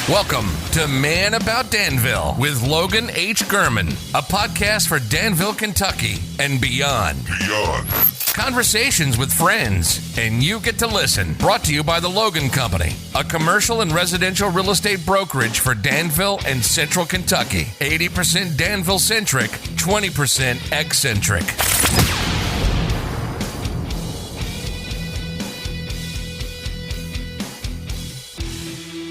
Welcome to Man About Danville with Logan H. Germann, a podcast for Danville, Kentucky, and beyond. Conversations with friends, and you get to listen. Brought to you by the Logan Company, a commercial and residential real estate brokerage for Danville and Central Kentucky. 80% Danville-centric, 20% eccentric.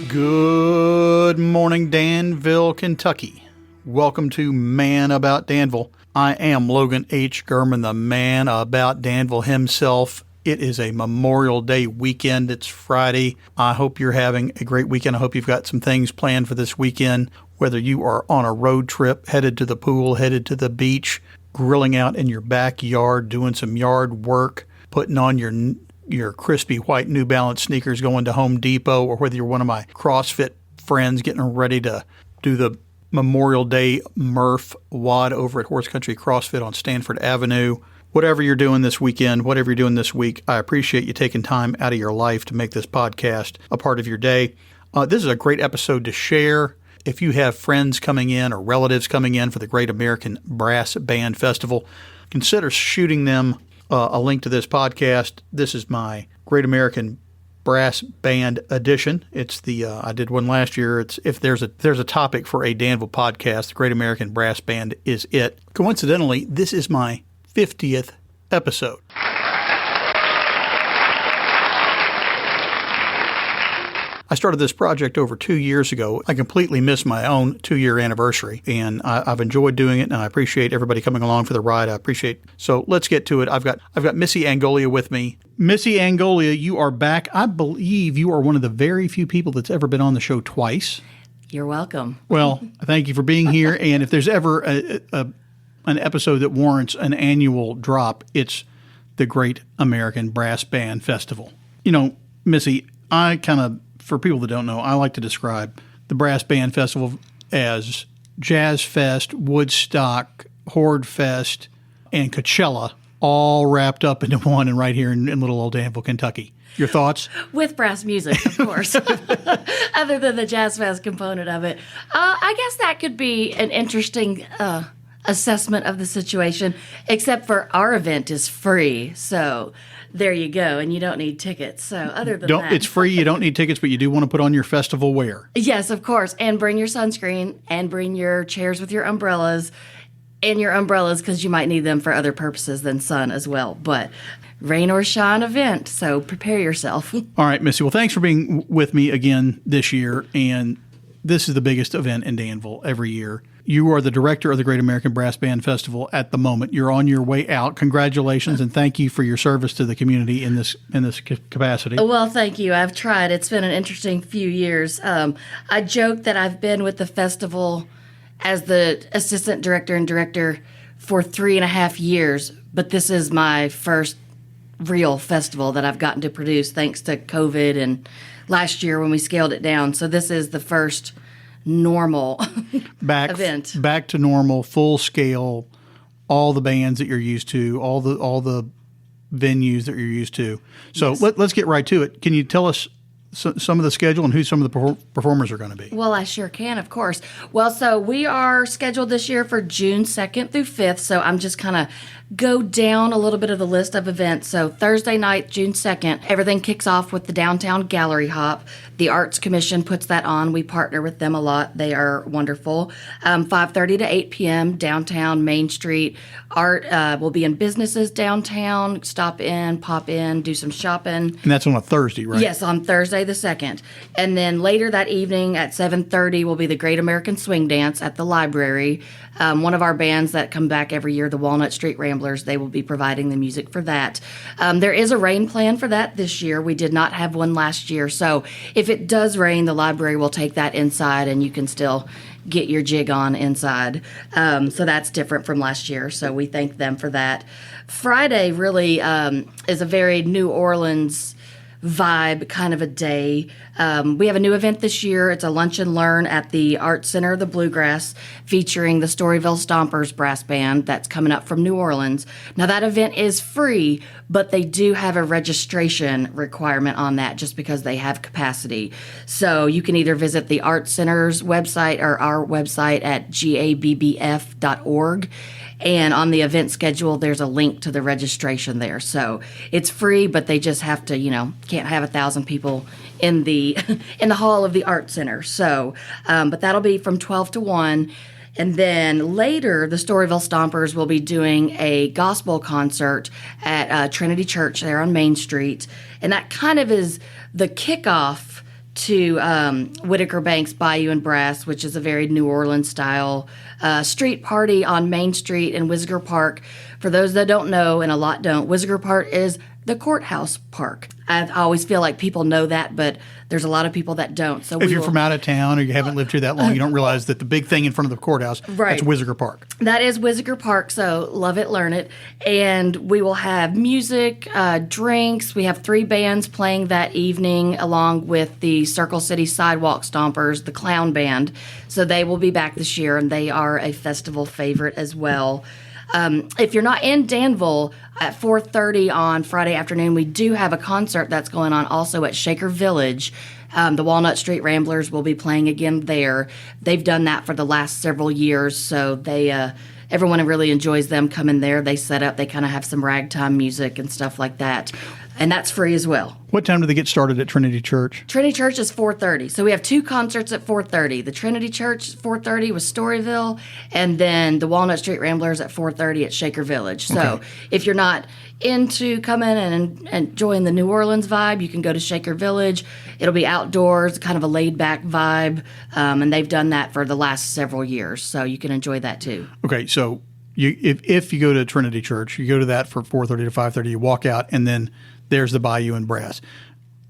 Good morning, Danville, Kentucky. Welcome to Man About Danville. I am Logan H. Germann, the man about Danville himself. It is a Memorial Day weekend. It's Friday. I hope you're having a great weekend. I hope you've got some things planned for this weekend, whether you are on a road trip, headed to the pool, headed to the beach, grilling out in your backyard, doing some yard work, putting on your crispy white New Balance sneakers going to Home Depot, or whether you're one of my CrossFit friends getting ready to do the Memorial Day Murph WOD over at Horse Country CrossFit on Stanford Avenue. Whatever you're doing this weekend, whatever you're doing this week, I appreciate you taking time out of your life to make this podcast a part of your day. This is a great episode to share. If you have friends coming in or relatives coming in for the Great American Brass Band Festival, consider shooting them a link to this podcast. This is my Great American Brass Band edition. It's the I did one last year. It's if there's a topic for a Danville podcast, the Great American Brass Band is it. Coincidentally, this is my 50th episode. I started this project over 2 years ago. I completely missed my own 2-year anniversary, and I've enjoyed doing it, and I appreciate everybody coming along for the ride. So let's get to it. I've got Missy Angolia with me. Missy Angolia, you are back. I believe you are one of the very few people that's ever been on the show twice. You're welcome. Well, thank you for being here, and if there's ever an episode that warrants an annual drop, it's the Great American Brass Band Festival. You know, Missy, for people that don't know, I like to describe the Brass Band Festival as Jazz Fest, Woodstock, Horde Fest, and Coachella all wrapped up into one and right here in little old Danville, Kentucky. Your thoughts? With brass music, of course, other than the Jazz Fest component of it. I guess that could be an interesting assessment of the situation, except for our event is free, so there you go, and you don't need tickets. So other than that. It's free, you don't need tickets, but you do want to put on your festival wear. Yes, of course, and bring your sunscreen, and bring your chairs with your umbrellas, because you might need them for other purposes than sun as well. But rain or shine event, so prepare yourself. All right, Missy, well, thanks for being with me again this year, and this is the biggest event in Danville every year. You are the director of the Great American Brass Band Festival at the moment. You're on your way out. Congratulations, and thank you for your service to the community in this capacity. Well, thank you. I've tried. It's been an interesting few years. I joke that I've been with the festival as the assistant director and director for 3.5 years, but this is my first real festival that I've gotten to produce thanks to COVID and last year when we scaled it down. So this is the first normal event. Back to normal, full scale, all the bands that you're used to, all the venues that you're used to. So yes. Let's get right to it. Can you tell us some of the schedule and who some of the performers are going to be? Well, I sure can, of course. Well, so we are scheduled this year for June 2nd through 5th, so I'm just kind of go down a little bit of the list of events. So Thursday night, June 2nd, everything kicks off with the Downtown Gallery Hop. The Arts Commission puts that on. We partner with them a lot. They are wonderful. 5:30 to 8 p.m., downtown Main Street. Art will be in businesses downtown. Stop in, pop in, do some shopping. And that's on a Thursday, right? Yes, on Thursday the 2nd. And then later that evening at 7:30 will be the Great American Swing Dance at the library. One of our bands that come back every year, the Walnut Street Ramblers, they will be providing the music for that. There is a rain plan for that this year. We did not have one last year. So if it does rain, the library will take that inside and you can still get your jig on inside. So that's different from last year. So we thank them for that. Friday really is a very New Orleans vibe kind of a day. We have a new event this year. It's a lunch and learn at the Art Center of the Bluegrass featuring the Storyville Stompers brass band that's coming up from New Orleans. Now that event is free, but they do have a registration requirement on that just because they have capacity. So you can either visit the Art Center's website or our website at gabbf.org. And on the event schedule, there's a link to the registration there. So it's free, but they just have to, can't have 1,000 people in the in the hall of the Art Center. So, but that'll be from 12 to 1. And then later, the Storyville Stompers will be doing a gospel concert at Trinity Church there on Main Street. And that kind of is the kickoff to Whitaker Banks Bayou and Brass, which is a very New Orleans style street party on Main Street in Whitaker Park. For those that don't know, and a lot don't, Whitaker Park is the courthouse park. I always feel like people know that, but there's a lot of people that don't. So if you're from out of town or you haven't lived here that long, you don't realize that the big thing in front of the courthouse, that's Whitaker Park. That is Whitaker Park, so love it, learn it. And we will have music, drinks. We have 3 bands playing that evening along with the Circle City Sidewalk Stompers, the clown band. So they will be back this year, and they are a festival favorite as well. If you're not in Danville, at 4:30 on Friday afternoon, we do have a concert that's going on also at Shaker Village. The Walnut Street Ramblers will be playing again there. They've done that for the last several years, so everyone really enjoys them coming there. They set up, they kind of have some ragtime music and stuff like that. And that's free as well. What time do they get started at Trinity Church? Trinity Church is 4:30. So we have 2 concerts at 4:30. The Trinity Church 4:30 with Storyville, and then the Walnut Street Ramblers at 4:30 at Shaker Village. So if you're not into coming and enjoying the New Orleans vibe, you can go to Shaker Village. It'll be outdoors, kind of a laid-back vibe, and they've done that for the last several years. So you can enjoy that too. Okay, so if you go to Trinity Church, you go to that for 4:30 to 5:30, you walk out, and then there's the Bayou and Brass.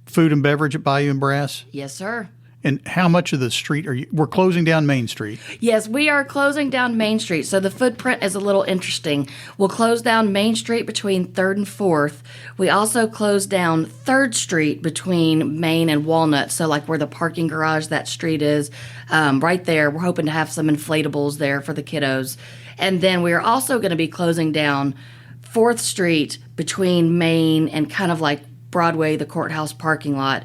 Food and beverage at Bayou and Brass? Yes, sir. And how much of the street we're closing down Main Street? Yes, we are closing down Main Street. So the footprint is a little interesting. We'll close down Main Street between 3rd and 4th. We also close down 3rd Street between Main and Walnut. So like where the parking garage, that street is, right there. We're hoping to have some inflatables there for the kiddos. And then we are also going to be closing down 4th Street between Main and kind of like Broadway, the courthouse parking lot,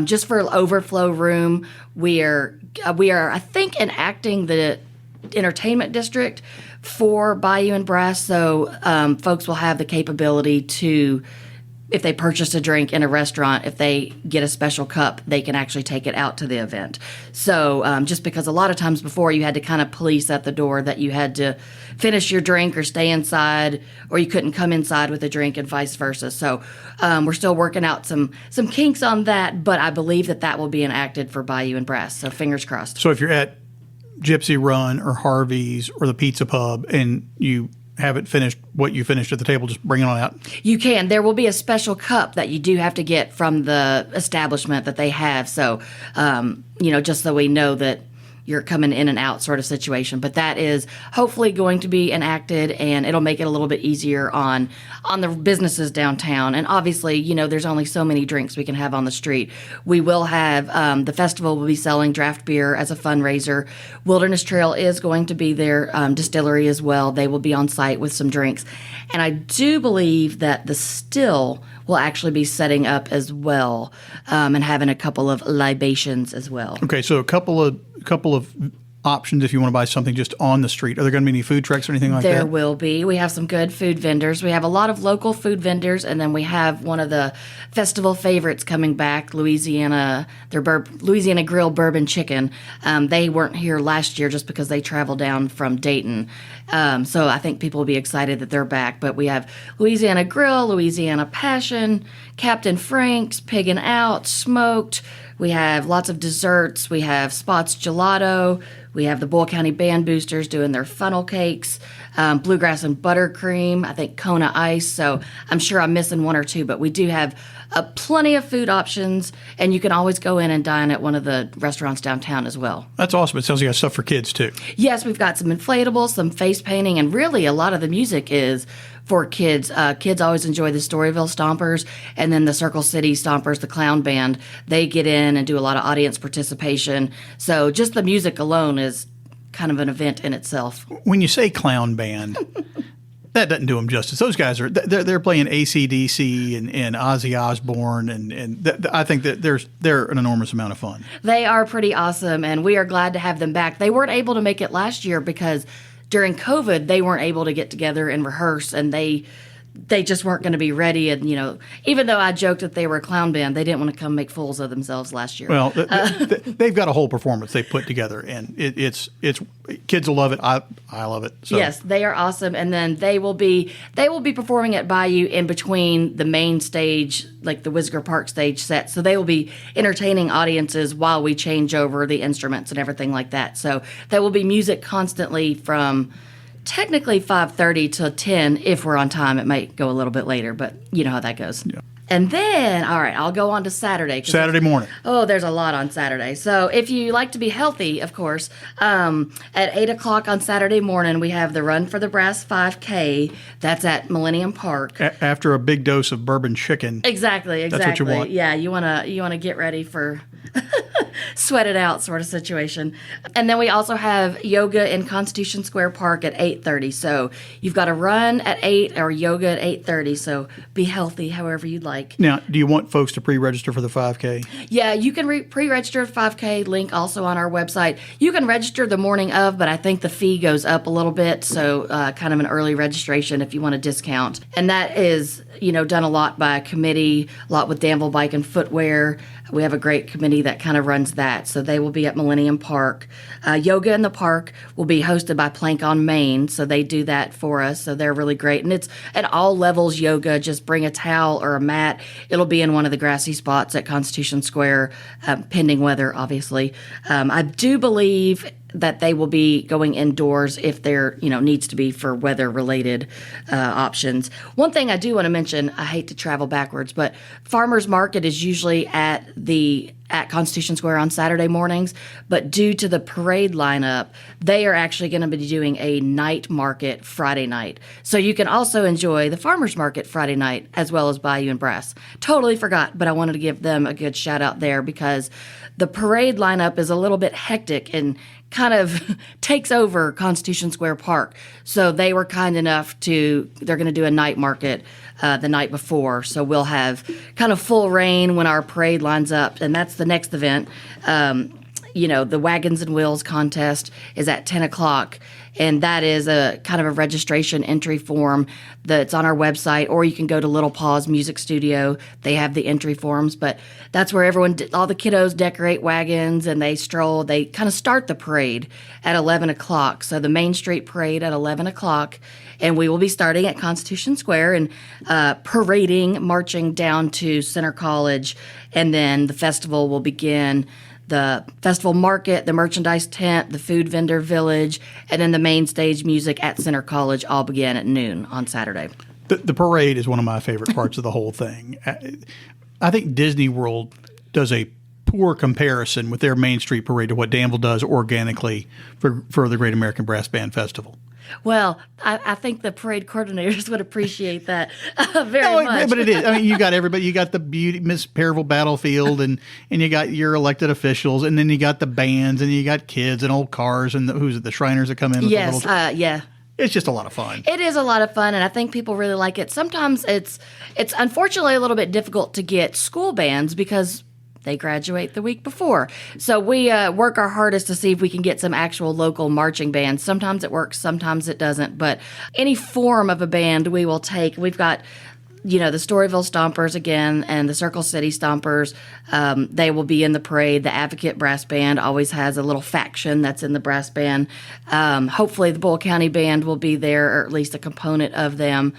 just for overflow room. We are, I think, enacting the entertainment district for Bayou and Brass, so folks will have the capability to, if they purchase a drink in a restaurant, if they get a special cup, they can actually take it out to the event. So just because a lot of times before you had to kind of police at the door that you had to finish your drink or stay inside, or you couldn't come inside with a drink and vice versa. So we're still working out some kinks on that, but I believe that will be enacted for Bayou and Brass. So fingers crossed. So if you're at Gypsy Run or Harvey's or the Pizza Pub and you haven't finished what you finished at the table, just bring it on out. You can. There will be a special cup that you do have to get from the establishment that they have. So, just so we know that you're coming in and out sort of situation. But that is hopefully going to be enacted, and it'll make it a little bit easier on the businesses downtown. And obviously, there's only so many drinks we can have on the street. We will have, the festival will be selling draft beer as a fundraiser. Wilderness Trail is going to be their distillery as well. They will be on site with some drinks. And I do believe that the Still will actually be setting up as well, and having a couple of libations as well. Okay, so a couple of options if you want to buy something just on the street. Are there going to be any food trucks or anything like that? There will be. We have some good food vendors. We have a lot of local food vendors, and then we have one of the festival favorites coming back, Louisiana Grill Bourbon Chicken. They weren't here last year just because they traveled down from Dayton. So I think people will be excited that they're back. But we have Louisiana Grill, Louisiana Passion, Captain Frank's, Pig and Out, Smoked. We have lots of desserts. We have Spots Gelato. We have the Bull County Band Boosters doing their funnel cakes, Bluegrass and Buttercream, I think Kona Ice. So I'm sure I'm missing one or two, but we do have plenty of food options, and you can always go in and dine at one of the restaurants downtown as well. That's awesome. It sounds like you got stuff for kids too. Yes, we've got some inflatables, some face painting, and really a lot of the music is for kids. Kids always enjoy the Storyville Stompers, and then the Circle City Stompers, the clown band. They get in and do a lot of audience participation. So just the music alone is kind of an event in itself. When you say clown band, that doesn't do them justice. Those guys they're playing AC/DC and Ozzy Osbourne, and I think that they're an enormous amount of fun. They are pretty awesome, and we are glad to have them back. They weren't able to make it last year because during COVID, they weren't able to get together and rehearse, and they just weren't going to be ready. And, even though I joked that they were a clown band, they didn't want to come make fools of themselves last year. Well, they've got a whole performance they put together, and it's kids will love it. I love it. So. Yes, they are awesome. And then they will be performing at Bayou in between the main stage, like the Whisker Park stage set. So they will be entertaining audiences while we change over the instruments and everything like that. So there will be music constantly from technically 5:30 till 10 if we're on time. It might go a little bit later, but you know how that goes. Yeah. And then, all right, I'll go on to Saturday. Saturday morning. Oh, there's a lot on Saturday. So if you like to be healthy, of course, at 8 o'clock on Saturday morning, we have the Run for the Brass 5K. That's at Millennium Park. After a big dose of bourbon chicken. Exactly. That's what you want. Yeah, you wanna get ready for sweat it out sort of situation. And then we also have yoga in Constitution Square Park at 8:30. So you've got a run at 8 or yoga at 8:30. So be healthy however you'd like. Now, do you want folks to pre-register for the 5K? Yeah, you can pre-register 5K, link also on our website. You can register the morning of, but I think the fee goes up a little bit, so kind of an early registration if you want a discount. And that is, done a lot by a committee, a lot with Danville Bike and Footwear. We have a great committee that kind of runs that, so they will be at Millennium Park. Yoga in the Park will be hosted by Plank on Main, so they do that for us, so they're really great. And it's at all levels yoga. Just bring a towel or a mat. It'll be in one of the grassy spots at Constitution Square, pending weather, obviously. I do believe that they will be going indoors if there, needs to be for weather-related options. One thing I do want to mention, I hate to travel backwards, but Farmers Market is usually at Constitution Square on Saturday mornings, but due to the parade lineup, they are actually going to be doing a night market Friday night. So you can also enjoy the Farmers Market Friday night as well as Bayou and Brass. Totally forgot, but I wanted to give them a good shout out there because the parade lineup is a little bit hectic and kind of takes over Constitution Square Park. So they were kind enough they're going to do a night market the night before. So we'll have kind of full reign when our parade lines up. And that's the next event. The Wagons and Wheels contest is at 10 o'clock. And that is a kind of a registration entry form that's on our website, or you can go to Little Paws Music Studio. They have the entry forms, but that's where all the kiddos decorate wagons and they stroll. They kind of start the parade at 11 o'clock. So the Main Street Parade at 11 o'clock, and we will be starting at Constitution Square and parading, marching down to Center College, and then the festival will begin. The festival market, the merchandise tent, the food vendor village, and then the main stage music at Center College all begin at noon on Saturday. The parade is one of my favorite parts of the whole thing. I think Disney World does a poor comparison with their Main Street Parade to what Danville does organically for the Great American Brass Band Festival. Well, I think the parade coordinators would appreciate that very much. But it is. I mean, you got everybody. You got the Miss Perryville Battlefield, and you got your elected officials, and then you got the bands, and you got kids and old cars, and the Shriners that come in. With yes, the little, yeah. It's just a lot of fun. It is a lot of fun, and I think people really like it. Sometimes it's unfortunately a little bit difficult to get school bands because they graduate the week before. So we work our hardest to see if we can get some actual local marching bands. Sometimes it works, sometimes it doesn't. But any form of a band we will take. We've got, the Storyville Stompers again and the Circle City Stompers. They will be in the parade. The Advocate Brass Band always has a little faction that's in the brass band. Hopefully the Bull County Band will be there, or at least a component of them.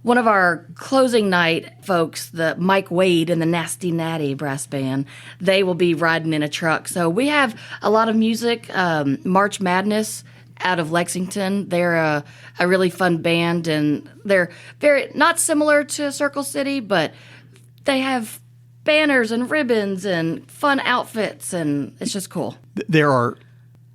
One of our closing night folks, the Mike Wade and the Nasty Natty Brass Band, they will be riding in a truck. So we have a lot of music. March Madness out of Lexington, they're a really fun band, and they're very not similar to Circle City, but they have banners and ribbons and fun outfits, and it's just cool. There are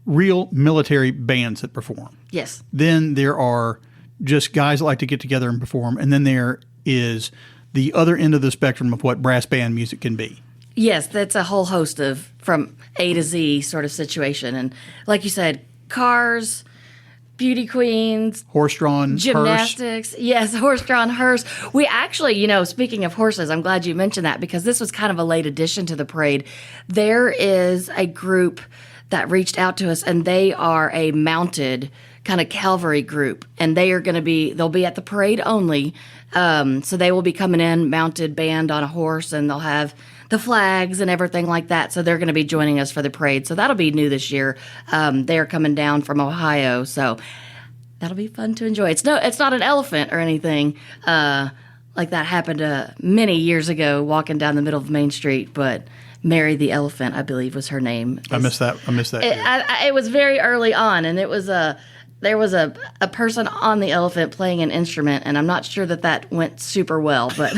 real military bands that perform. Yes. Then there are just guys that like to get together and perform. And then there is the other end of the spectrum of what brass band music can be. Yes, that's a whole host of from A to Z sort of situation. And like you said, cars, beauty queens, Horse-drawn gymnastics. hearse. Yes, horse-drawn hearse. We actually, speaking of horses, I'm glad you mentioned that because this was kind of a late addition to the parade. There is a group that reached out to us, and they are a mounted kind of cavalry group, and they'll be at the parade only. So they will be coming in mounted band on a horse, and they'll have the flags and everything like that. So they're going to be joining us for the parade. So that'll be new this year. They're coming down from Ohio, so that'll be fun to enjoy. It's not an elephant or anything like that happened many years ago walking down the middle of Main Street, but Mary the Elephant, I believe, was her name. I missed that. It was very early on, and it was there was a person on the elephant playing an instrument, and I'm not sure that went super well, but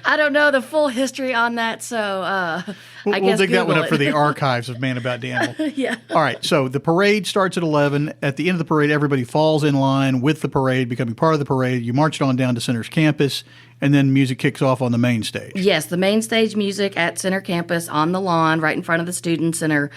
I don't know the full history on that, so I guess we'll dig that one up it. for the archives of Man About Danville. Yeah. All right, so the parade starts at 11. At the end of the parade, everybody falls in line with the parade, becoming part of the parade. You march it on down to Center's campus, and then music kicks off on the main stage. Yes, the main stage music at Center campus on the lawn right in front of the Student Center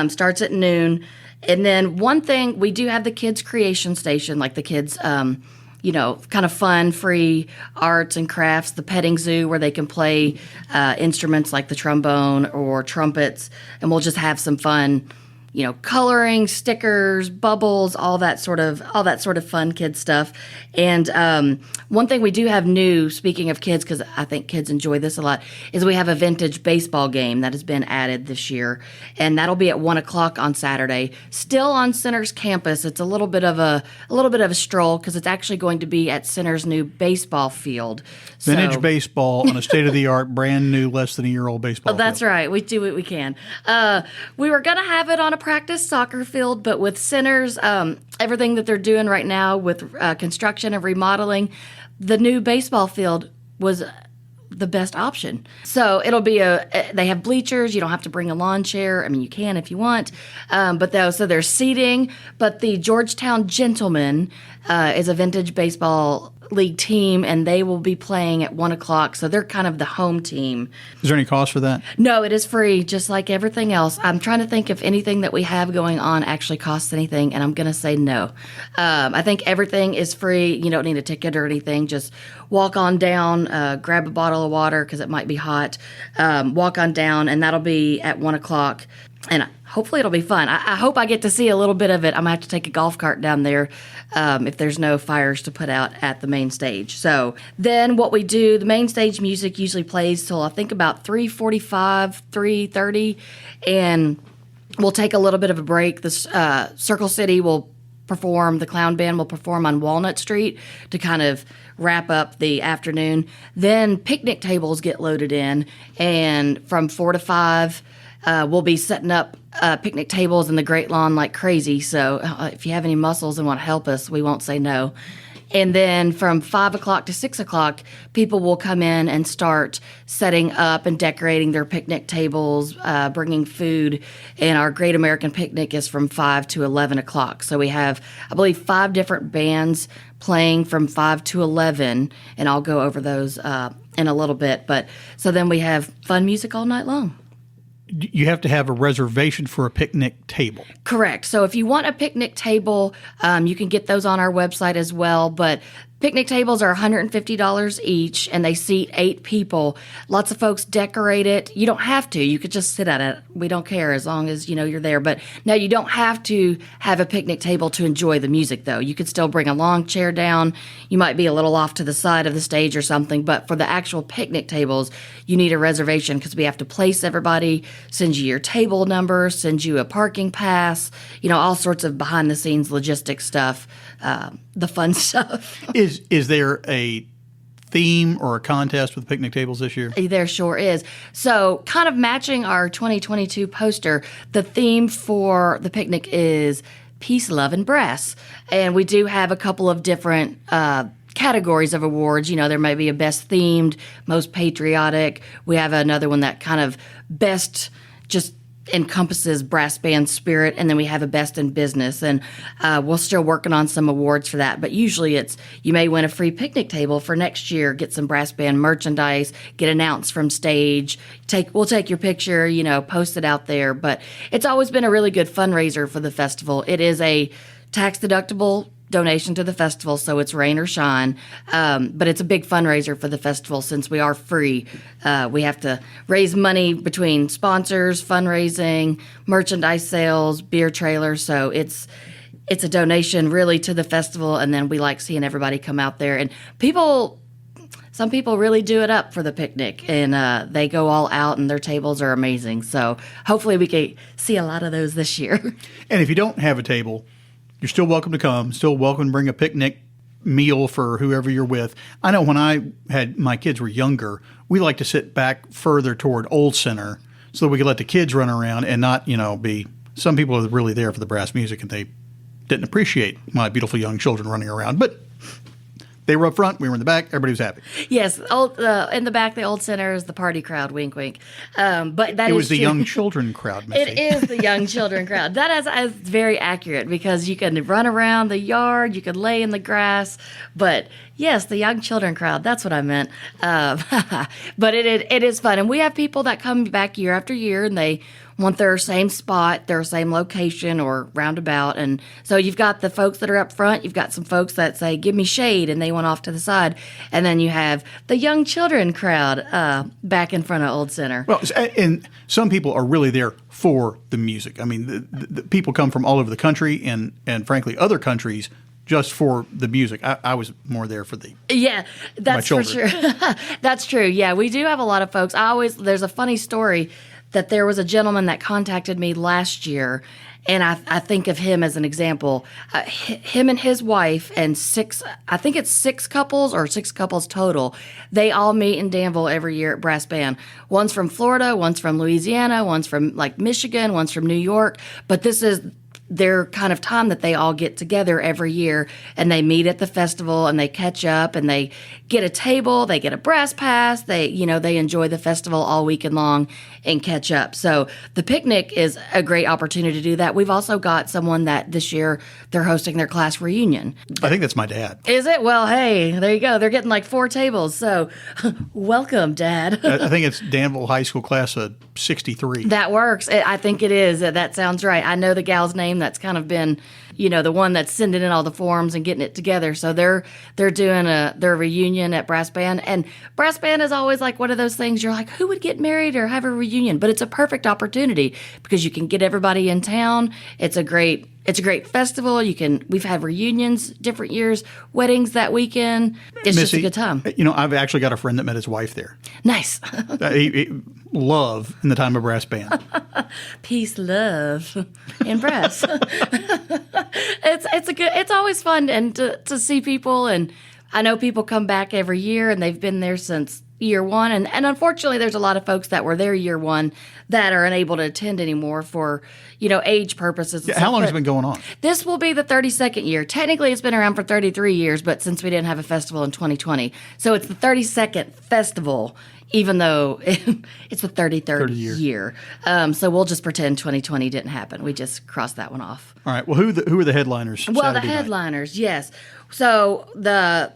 starts at noon. And then one thing, we do have the kids' creation station, like the kids, kind of fun, free arts and crafts, the petting zoo where they can play instruments like the trombone or trumpets, and we'll just have some fun, coloring, stickers, bubbles, all that sort of fun kid stuff. And one thing we do have new, speaking of kids, because I think kids enjoy this a lot, is we have a vintage baseball game that has been added this year, and that'll be at 1:00 on Saturday. Still on Center's campus. It's a little bit of a stroll because it's actually going to be at Center's new baseball field. Vintage baseball on a state-of-the-art, brand new, less than a year-old baseball field. That's right. We do what we can. We were going to have it on a practice soccer field, but with Center's, everything that they're doing right now with construction and remodeling, the new baseball field was the best option. So it'll be they have bleachers. You don't have to bring a lawn chair. I mean, you can if you want. So there's seating, but the Georgetown Gentlemen is a vintage baseball league team, and they will be playing at 1:00. So they're kind of the home team. Is there any cost for that? No, it is free, just like everything else. I'm trying to think if anything that we have going on actually costs anything, and I'm going to say no. I think everything is free. You don't need a ticket or anything. Just walk on down, grab a bottle of water because it might be hot. Walk on down, and that'll be at 1:00. And hopefully it'll be fun. I hope I get to see a little bit of it. I'm going to have to take a golf cart down there if there's no fires to put out at the main stage. So then what we do, the main stage music usually plays till I think about 3:45, 3:30, and we'll take a little bit of a break. The Circle City will perform, the clown band will perform on Walnut Street to kind of wrap up the afternoon. Then picnic tables get loaded in, and from 4 to 5, we'll be setting up picnic tables in the Great Lawn like crazy. So if you have any muscles and want to help us, we won't say no. And then from 5 o'clock to 6 o'clock, people will come in and start setting up and decorating their picnic tables, bringing food. And our Great American Picnic is from 5 to 11 o'clock. So we have, I believe, 5 different bands playing from 5 to 11. And I'll go over those in a little bit. But so then we have fun music all night long. You have to have a reservation for a picnic table. Correct. So if you want a picnic table, you can get those on our website as well. But picnic tables are $150 each, and they seat 8 people. Lots of folks decorate it. You don't have to. You could just sit at it. We don't care as long as you're there. But no, you don't have to have a picnic table to enjoy the music, though. You could still bring a long chair down. You might be a little off to the side of the stage or something. But for the actual picnic tables, you need a reservation because we have to place everybody, send you your table number, send you a parking pass, all sorts of behind-the-scenes logistics stuff, the fun stuff. Is there a theme or a contest with picnic tables this year? There sure is. So kind of matching our 2022 poster, the theme for the picnic is Peace, Love, and Brass. And we do have a couple of different categories of awards. There may be a best themed, most patriotic. We have another one that kind of best just encompasses brass band spirit, and then we have a best in business, and we're still working on some awards for that, but usually it's you may win a free picnic table for next year, get some brass band merchandise, get announced from stage, we'll take your picture, post it out there. But it's always been a really good fundraiser for the festival. It is a tax deductible donation to the festival, so it's rain or shine. But it's a big fundraiser for the festival since we are free. We have to raise money between sponsors, fundraising, merchandise sales, beer trailers. So it's a donation really to the festival, and then we like seeing everybody come out there. And some people really do it up for the picnic, and they go all out, and their tables are amazing. So hopefully we can see a lot of those this year. And if you don't have a table, you're still welcome to come, still welcome to bring a picnic meal for whoever you're with. I know when my kids were younger, we like to sit back further toward Old Center so that we could let the kids run around and not, some people are really there for the brass music and they didn't appreciate my beautiful young children running around. But they were up front, we were in the back, everybody was happy. Yes, in the back, the Old Center is the party crowd, wink, wink. But that it was the true. young children crowd, Missy. It is the young children crowd. That is very accurate because you can run around the yard, you can lay in the grass. But yes, the young children crowd, that's what I meant. But it is fun. And we have people that come back year after year and they want their same spot, their same location or roundabout. And so you've got the folks that are up front. You've got some folks that say, give me shade, and they went off to the side. And then you have the young children crowd back in front of Old Center. Well, and some people are really there for the music. I mean, the people come from all over the country and frankly, other countries just for the music. I was more there for that's for sure. That's true. Yeah, we do have a lot of folks. There's a funny story that there was a gentleman that contacted me last year, and I think of him as an example. Him and his wife and six couples total, they all meet in Danville every year at Brass Band. One's from Florida, one's from Louisiana, one's from Michigan, one's from New York, but this is their kind of time that they all get together every year, and they meet at the festival and they catch up and they get a table, they get a brass pass, they enjoy the festival all weekend long and catch up. So the picnic is a great opportunity to do that. We've also got someone that this year they're hosting their class reunion. I think that's my dad. Is it? Well, hey, there you go. They're getting 4 tables. So welcome, Dad. I think it's Danville High School class of 63. That works. I think it is. That sounds right. I know the gal's name that's kind of been, the one that's sending in all the forms and getting it together. So they're doing their reunion at Brass Band. And Brass Band is always one of those things you're like, who would get married or have a reunion? But it's a perfect opportunity because you can get everybody in town. It's a great festival. We've had reunions different years, weddings that weekend. It's Missy, just a good time. I've actually got a friend that met his wife there. Nice. Love in the time of Brass Band. Peace, love, and brass. It's always fun and to see people, and I know people come back every year and they've been there since year one, and unfortunately there's a lot of folks that were there year one that are unable to attend anymore for age purposes. Yeah, how long has it been going on? This will be the 32nd year. Technically it's been around for 33 years, but since we didn't have a festival in 2020, so it's the 32nd festival, even though it's the 33rd year. So we'll just pretend 2020 didn't happen. We just crossed that one off. All right. Well, who are the headliners? Well, Saturday the headliners, night? Yes. So the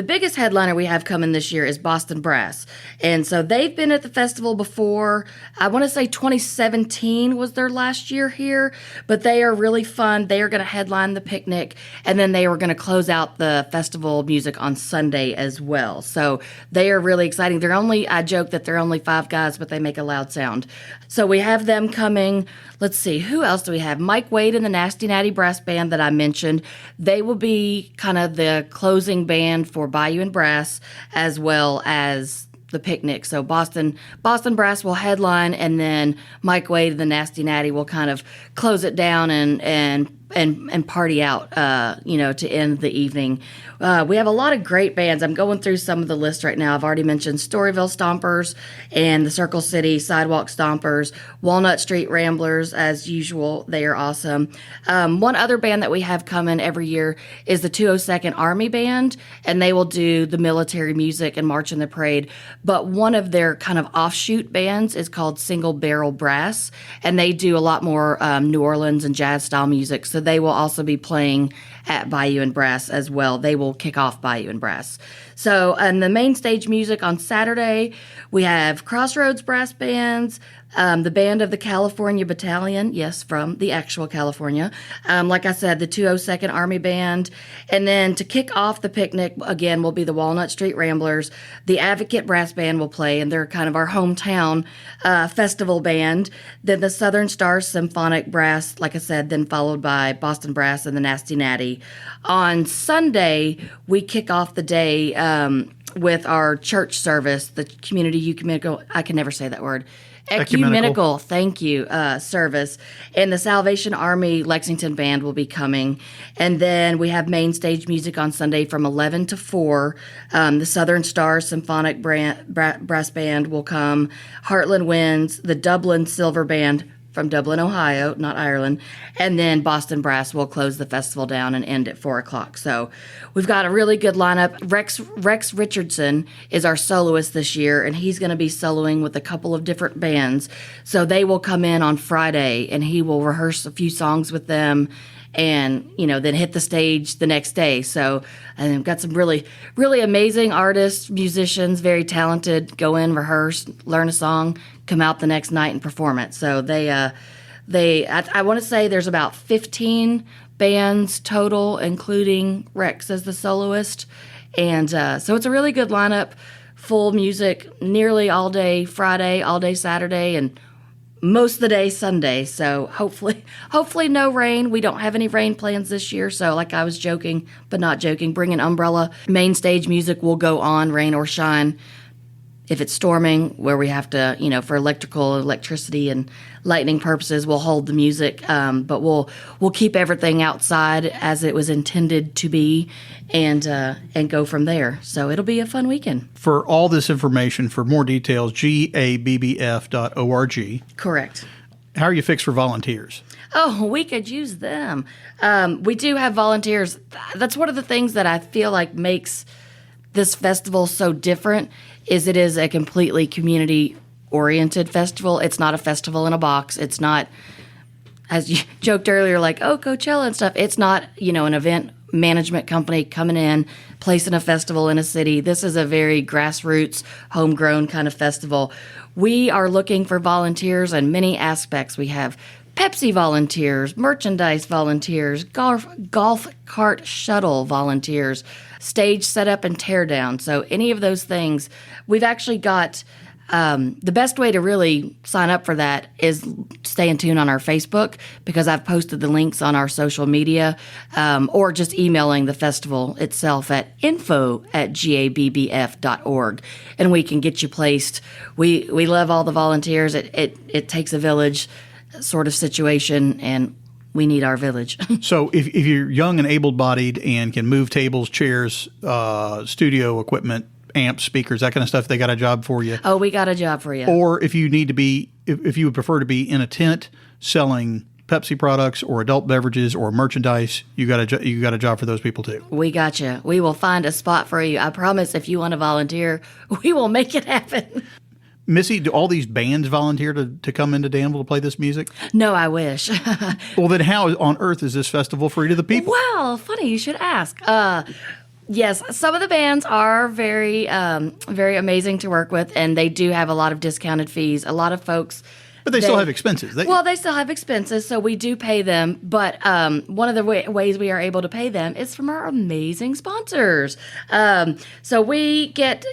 biggest headliner we have coming this year is Boston Brass. And so they've been at the festival before. I want to say 2017 was their last year here, but they are really fun. They are going to headline the picnic, and then they were going to close out the festival music on Sunday as well. So they are really exciting. I joke that they're only 5 guys, but they make a loud sound. So we have them coming. Let's see, who else do we have? Mike Wade and the Nasty Natty Brass Band that I mentioned. They will be kind of the closing band for Bayou and Brass, as well as the picnic. So Boston Brass will headline, and then Mike Wade and the Nasty Natty will kind of close it down and and party out, to end the evening. We have a lot of great bands. I'm going through some of the list right now. I've already mentioned Storyville Stompers and the Circle City Sidewalk Stompers, Walnut Street Ramblers, as usual. They are awesome. One other band that we have coming every year is the 202nd Army Band, and they will do the military music and march in the parade. But one of their kind of offshoot bands is called Single Barrel Brass, and they do a lot more New Orleans and jazz style music. So they will also be playing at Bayou and Brass as well. They will kick off Bayou and Brass. So, and the main stage music on Saturday, we have Crossroads Brass Bands, the Band of the California Battalion, yes, from the actual California. Like I said, the 202nd Army Band. And then to kick off the picnic, again, will be the Walnut Street Ramblers. The Advocate Brass Band will play, and they're kind of our hometown festival band. Then the Southern Stars Symphonic Brass, like I said, then followed by Boston Brass and the Nasty Natty. On Sunday, we kick off the day with our church service, the community ecumenical, I can never say that word, ecumenical, thank you, service. And the Salvation Army Lexington Band will be coming. And then we have main stage music on Sunday from 11 to 4. The Southern Stars Symphonic Brass Band will come. Heartland Winds, the Dublin Silver Band from Dublin, Ohio, not Ireland. And then Boston Brass will close the festival down and end at 4 o'clock. So we've got a really good lineup. Rex Richardson is our soloist this year, and he's going to be soloing with a couple of different bands. So they will come in on Friday, and he will rehearse a few songs with them and, then hit the stage the next day. So and we've got some really, really amazing artists, musicians, very talented, go in, rehearse, learn a song, come out the next night and perform it. So I want to say there's about 15 bands total, including Rex as the soloist. And so it's a really good lineup, full music, nearly all day Friday, all day Saturday, and most of the day Sunday. So hopefully no rain. We don't have any rain plans this year. So like I was joking, but not joking, bring an umbrella. Main stage music will go on, rain or shine. If it's storming, where we have to, for electricity and lightning purposes, we'll hold the music. But we'll keep everything outside as it was intended to be, and go from there. So it'll be a fun weekend. For all this information, for more details, gabbf.org. Correct. How are you fixed for volunteers? Oh, we could use them. We do have volunteers. That's one of the things that I feel like makes this festival so different. Is it is a completely community-oriented festival. It's not a festival in a box. It's not, as you joked earlier, like, Coachella and stuff. It's not, an event management company coming in, placing a festival in a city. This is a very grassroots, homegrown kind of festival. We are looking for volunteers in many aspects. We have Pepsi volunteers, merchandise volunteers, golf cart shuttle volunteers, stage setup and teardown. So any of those things, we've actually got the best way to really sign up for that is stay in tune on our Facebook, because I've posted the links on our social media, or just emailing the festival itself at info@gabbf.org, and we can get you placed. We love all the volunteers. It takes a village sort of situation, and we need our village. So if you're young and able-bodied and can move tables, chairs, studio equipment, amps, speakers, that kind of stuff, they got a job for you. Oh, we got a job for you. Or if you need to be, if you would prefer to be in a tent selling Pepsi products or adult beverages or merchandise, you got a job for those people too. We got you. We will find a spot for you. I promise. If you want to volunteer, we will make it happen. Missy, do all these bands volunteer to come into Danville to play this music? No, I wish. Well, then how on earth is this festival free to the people? Well, funny you should ask. Yes, some of the bands are very, very amazing to work with, and they do have a lot of discounted fees. A lot of folks... But they still have expenses. They still have expenses, so we do pay them. But one of the ways we are able to pay them is from our amazing sponsors. So we get,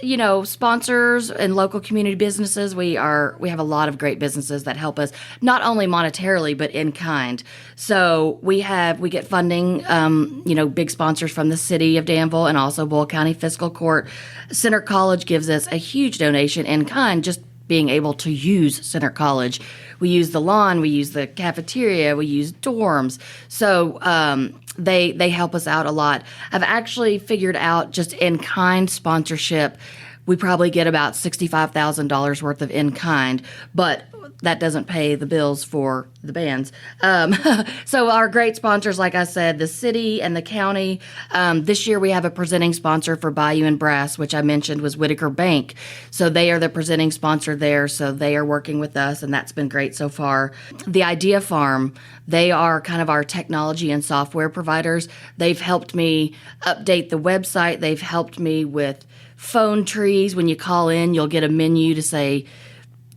sponsors and local community businesses. We have a lot of great businesses that help us, not only monetarily, but in kind. So we get funding, big sponsors from the city of Danville and also Bull County Fiscal Court. Center College gives us a huge donation in kind, just being able to use Center College. We use the lawn, we use the cafeteria, we use dorms. So they help us out a lot. I've actually figured out just in-kind sponsorship, we probably get about $65,000 worth of in-kind, but that doesn't pay the bills for the bands. So our great sponsors, like I said, the city and the county. This year we have a presenting sponsor for Bayou and Brass, which I mentioned was Whitaker Bank. So they are the presenting sponsor there. So they are working with us, and that's been great so far. The Idea Farm, they are kind of our technology and software providers. They've helped me update the website. They've helped me with phone trees. When you call in, you'll get a menu to say,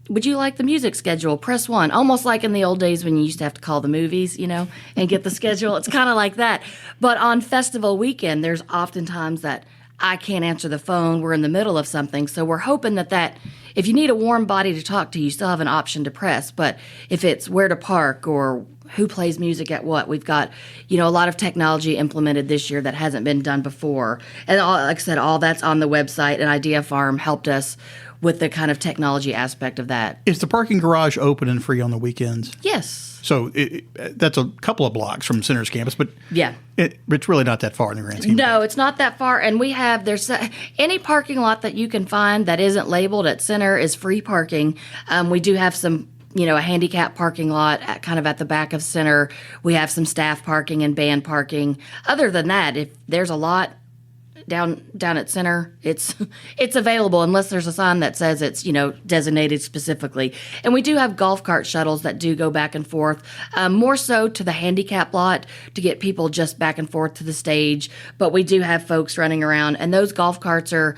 would you like the music schedule? Press 1. Almost like in the old days when you used to have to call the movies, and get the schedule. It's kind of like that. But on festival weekend, there's oftentimes that I can't answer the phone. We're in the middle of something. So we're hoping that if you need a warm body to talk to, you still have an option to press. But if it's where to park or who plays music at what, we've got, a lot of technology implemented this year that hasn't been done before. And like I said, all that's on the website, and Idea Farm helped us with the kind of technology aspect of that. Is the parking garage open and free on the weekends? Yes. So that's a couple of blocks from Center's campus, but yeah, it's really not that far in the grand scheme. No, it's not that far. And there's any parking lot that you can find that isn't labeled at Center is free parking. We do have some, a handicap parking lot kind of at the back of Center. We have some staff parking and band parking. Other than that, if there's a lot down at Center, it's available unless there's a sign that says it's designated specifically. And we do have golf cart shuttles that do go back and forth, more so to the handicap lot to get people just back and forth to the stage. But we do have folks running around, and those golf carts are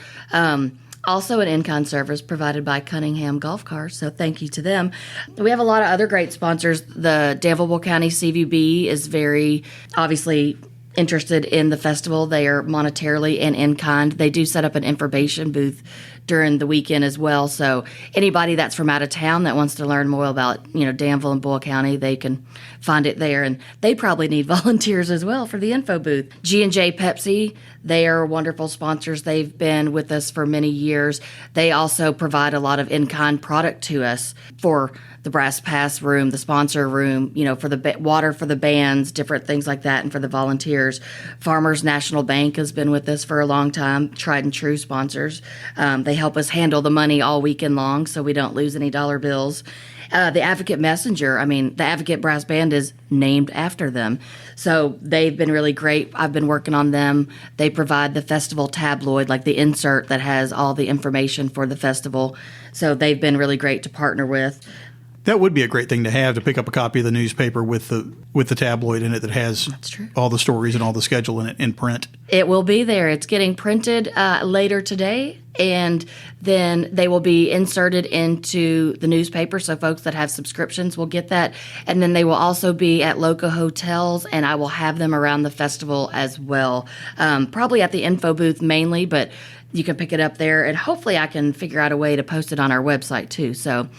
also an in-kind service provided by Cunningham Golf Cars, so thank you to them. We have a lot of other great sponsors. The Danville County CVB is very obviously interested in the festival. They are monetarily and in-kind. They do set up an information booth during the weekend as well. So anybody that's from out of town that wants to learn more about, Danville and Boyle County, they can find it there. And they probably need volunteers as well for the info booth. G&J Pepsi, they are wonderful sponsors. They've been with us for many years. They also provide a lot of in-kind product to us for the Brass Pass room, the sponsor room, for the water for the bands, different things like that, and for the volunteers. Farmers National Bank has been with us for a long time, tried and true sponsors. They help us handle the money all weekend long so we don't lose any dollar bills. The Advocate Messenger, the Advocate Brass Band is named after them. So they've been really great. I've been working on them. They provide the festival tabloid, like the insert that has all the information for the festival. So they've been really great to partner with. That would be a great thing to have, to pick up a copy of the newspaper with the tabloid in it that has all the stories and all the schedule in it in print. It will be there. It's getting printed later today, and then they will be inserted into the newspaper, so folks that have subscriptions will get that. And then they will also be at local hotels, and I will have them around the festival as well. Probably at the info booth mainly, but you can pick it up there, and hopefully I can figure out a way to post it on our website too. So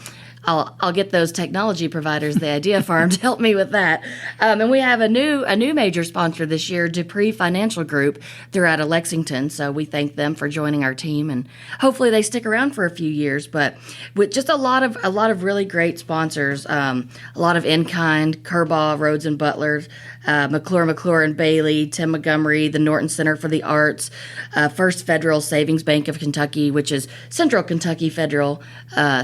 I'll get those technology providers, the Idea Farm, to help me with that. And we have a new major sponsor this year, Dupree Financial Group. They're out of Lexington, so we thank them for joining our team, and hopefully they stick around for a few years. But with just a lot of really great sponsors, a lot of in-kind, Kerbaugh, Rhodes and Butler, McClure and Bailey, Tim Montgomery, the Norton Center for the Arts, First Federal Savings Bank of Kentucky, which is Central Kentucky Federal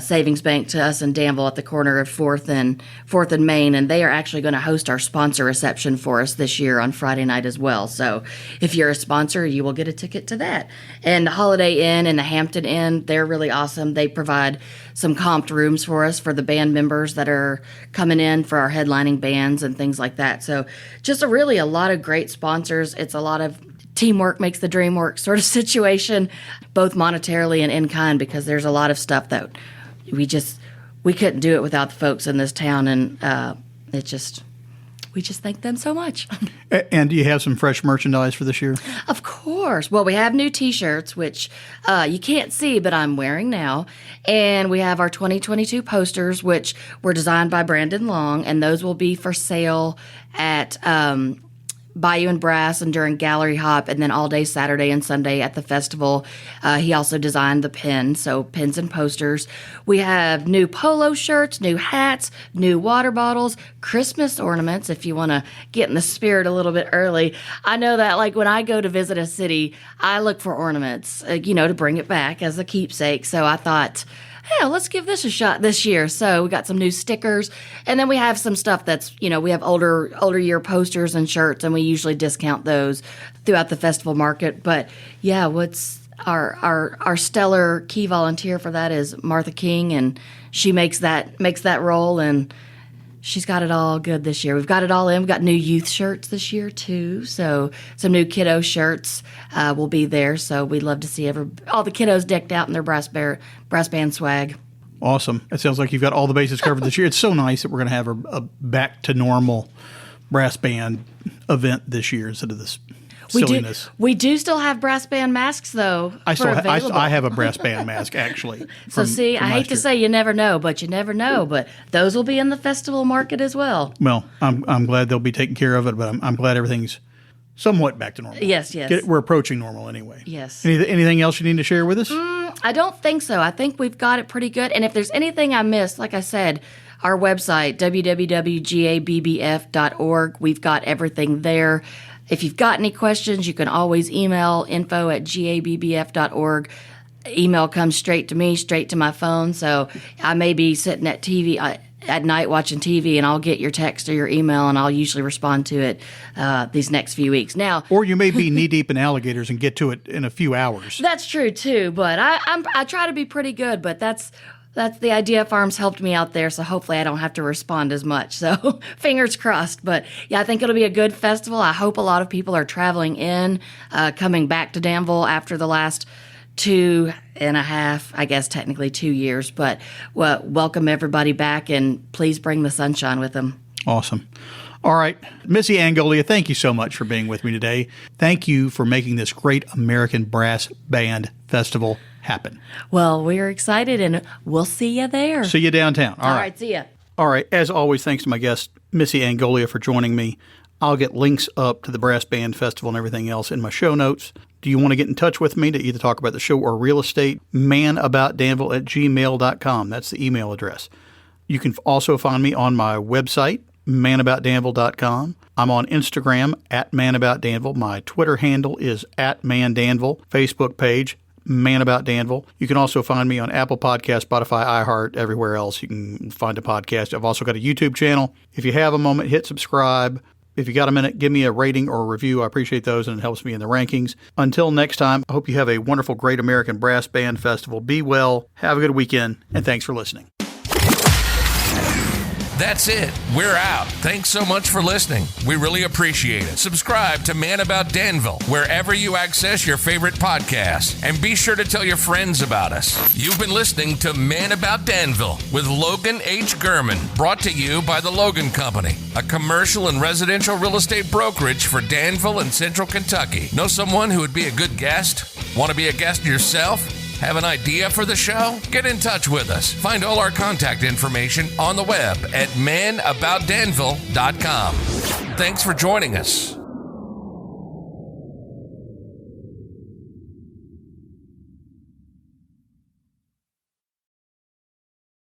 Savings Bank to us in Danville at the corner of 4th and Main, and they are actually going to host our sponsor reception for us this year on Friday night as well. So if you're a sponsor, you will get a ticket to that. And the Holiday Inn and the Hampton Inn, they're really awesome. They provide some comped rooms for us for the band members that are coming in for our headlining bands and things like that. So just a lot of great sponsors. It's a lot of teamwork makes the dream work sort of situation, both monetarily and in kind, because there's a lot of stuff that we couldn't do it without the folks in this town, and we just thank them so much. And do you have some fresh merchandise for this year? Of course. Well, we have new T-shirts, which you can't see, but I'm wearing now. And we have our 2022 posters, which were designed by Brandon Long, and those will be for sale at Bayou and Brass and during Gallery Hop, and then all day Saturday and Sunday at the festival. He also designed the pins, so pins and posters. We have new polo shirts, new hats, new water bottles, Christmas ornaments if you want to get in the spirit a little bit early. I know that like when I go to visit a city, I look for ornaments, to bring it back as a keepsake. So I thought, hey, let's give this a shot this year. So we got some new stickers, and then we have some stuff that's, we have older year posters and shirts, and we usually discount those throughout the festival market. But yeah, what's our stellar key volunteer for that is Martha King, and she makes that role, and she's got it all good this year. We've got it all in. We've got new youth shirts this year, too. So some new kiddo shirts will be there. So we'd love to see all the kiddos decked out in their brass band swag. Awesome. It sounds like you've got all the bases covered this year. It's so nice that we're going to have a back to normal brass band event this year instead of this silliness. We do still have brass band masks, though. I have a brass band mask, actually. I hate to say you never know, but you never know. But those will be in the festival market as well. Well, I'm glad they'll be taking care of it, but I'm glad everything's somewhat back to normal. Yes. We're approaching normal anyway. Yes. Anything else you need to share with us? I don't think so. I think we've got it pretty good. And if there's anything I missed, like I said, our website, www.gabbf.org, we've got everything there. If you've got any questions, you can always email info@gabbf.org. Email comes straight to me, straight to my phone. So I may be sitting at TV at night watching TV, and I'll get your text or your email, and I'll usually respond to it these next few weeks. Now, or you may be knee deep in alligators and get to it in a few hours. That's true too. But I try to be pretty good. But that's the Idea Farms helped me out there, so hopefully I don't have to respond as much. So fingers crossed. But yeah, I think it'll be a good festival. I hope a lot of people are traveling in, coming back to Danville after the last 2.5, I guess technically 2 years. But welcome everybody back, and please bring the sunshine with them. Awesome. All right. Missy Angolia, thank you so much for being with me today. Thank you for making this great American Brass Band Festival happen. Well, we're excited, and we'll see you there. See you downtown. All right. See ya. All right. As always, thanks to my guest, Missy Angolia, for joining me. I'll get links up to the Brass Band Festival and everything else in my show notes. Do you want to get in touch with me to either talk about the show or real estate? manaboutdanville@gmail.com. That's the email address. You can also find me on my website, manaboutdanville.com. I'm on Instagram @manaboutdanville. My Twitter handle is @mandanville. Facebook page, Man About Danville. You can also find me on Apple Podcasts, Spotify, iHeart, everywhere else you can find a podcast. I've also got a YouTube channel. If you have a moment, hit subscribe. If you got a minute, give me a rating or a review. I appreciate those, and it helps me in the rankings. Until next time, I hope you have a wonderful, great American Brass Band Festival. Be well, have a good weekend, and thanks for listening. That's it. We're out. Thanks so much for listening. We really appreciate it. Subscribe to Man About Danville wherever you access your favorite podcasts, and be sure to tell your friends about us. You've been listening to Man About Danville with Logan H. Germann, brought to you by the Logan Company, a commercial and residential real estate brokerage for Danville and Central Kentucky. Know someone who would be a good guest? Want to be a guest yourself? Have an idea for the show? Get in touch with us. Find all our contact information on the web at manaboutdanville.com. Thanks for joining us.